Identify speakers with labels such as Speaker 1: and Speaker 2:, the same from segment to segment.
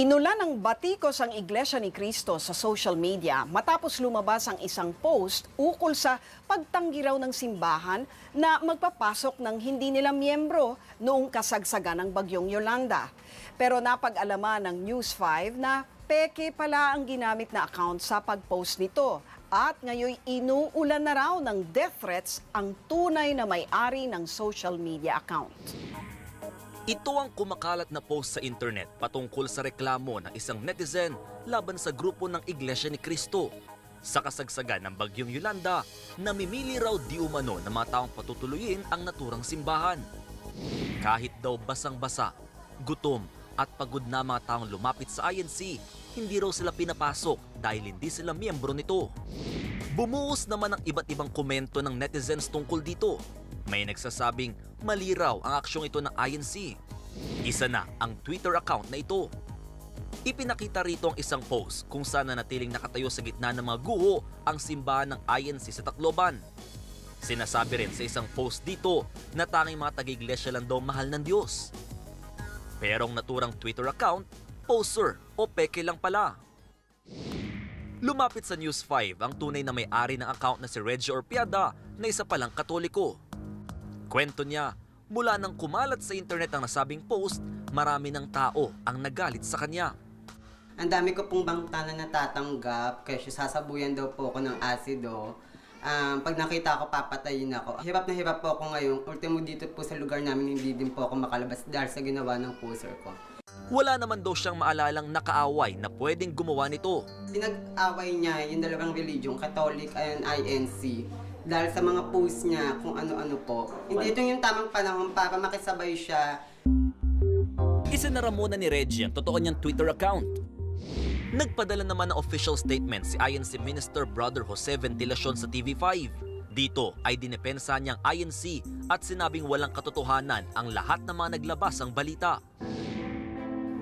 Speaker 1: Inulan ng batikos ang Iglesia ni Cristo sa social media matapos lumabas ang isang post ukol sa pagtanggi raw ng simbahan na magpapasok ng hindi nila miyembro noong kasagsagan ng bagyong Yolanda. Pero napag-alaman ng News 5 na peke pala ang ginamit na account sa pag-post nito at ngayon inuulan na raw ng death threats ang tunay na may-ari ng social media account.
Speaker 2: Ito ang kumakalat na post sa internet patungkol sa reklamo ng isang netizen laban sa grupo ng Iglesia ni Cristo. Sa kasagsagan ng bagyong Yolanda, namimili raw di umano ng mga taong patutuluyin ang naturang simbahan. Kahit daw basang-basa, gutom at pagod na mga taong lumapit sa INC, hindi raw sila pinapasok dahil hindi sila miyembro nito. Bumuhos naman ang iba't ibang komento ng netizens tungkol dito. May nagsasabing mali raw ang aksyong ito ng INC. Isa na ang Twitter account na ito. Ipinakita rito ang isang post kung saan nanatiling nakatayo sa gitna ng mga guho ang simbahan ng INC sa Tacloban. Sinasabi rin sa isang post dito na tanging mga taga-iglesia lang daw mahal ng Diyos. Pero ang naturang Twitter account, poser o peke lang pala. Lumapit sa News 5 ang tunay na may-ari ng account na si Reggie Orpiada na isa palang Katoliko. Kwento niya, mula nang kumalat sa internet ang nasabing post, marami ng tao ang nagalit sa kanya.
Speaker 3: Ang dami ko pong bangta na natatanggap kasi sasabuyan daw po ako ng asido. Pag nakita ko, papatayin ako. Hirap na hirap po ako ngayon. Ultimo dito po sa lugar namin, hindi din po ako makalabas dahil sa ginawa ng poser ko.
Speaker 2: Wala naman daw siyang maalalang nakaaway na pwedeng gumawa nito.
Speaker 3: Pinag-away niya yung dalawang religion, Catholic and INC. Dahil sa mga post niya, kung ano-ano po. Hindi ito yung tamang panahon para makisabay siya.
Speaker 2: Isinara muna ni Reggie ang totoo niyang Twitter account. Nagpadala naman ng official statement si INC Minister Brother Jose Ventilacion sa TV5. Dito ay dinepensa niyang INC at sinabing walang katotohanan ang lahat ng mga naglabas ang balita.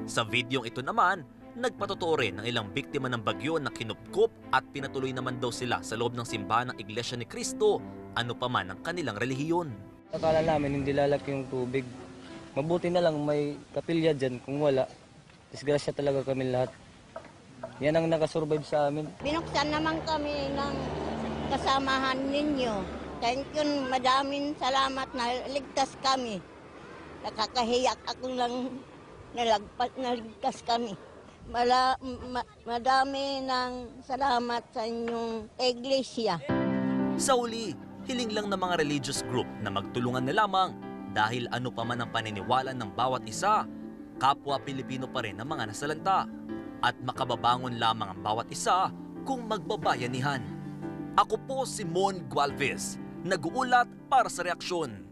Speaker 2: Sa videong ito naman, nagpatotoo rin ng ilang biktima ng bagyo na kinupkup at pinatuloy naman daw sila sa loob ng simbahan ng Iglesia ni Cristo, ano pa man ang kanilang relihiyon.
Speaker 4: Akala namin hindi lalaki yung tubig. Mabuti na lang may kapilya dyan, kung wala, disgrasya talaga kami lahat. Yan ang nakasurvive sa amin.
Speaker 5: Binuksan naman kami ng kasamahan ninyo. Thank you, madaming salamat na ligtas kami. Nakakahiyak ako lang naligtas kami. Madami ng salamat sa inyong iglesia.
Speaker 2: Sa uli, hiling lang ng mga religious group na magtulungan na lamang dahil ano pa man ang paniniwala ng bawat isa, kapwa Pilipino pa rin ang mga nasalanta at makababangon lamang ang bawat isa kung magbabayanihan. Ako po si Mon Gualvez, nag-uulat para sa Reaksyon.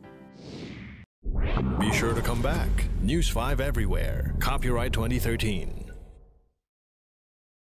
Speaker 6: Be sure to come back. News 5 everywhere. Copyright 2013.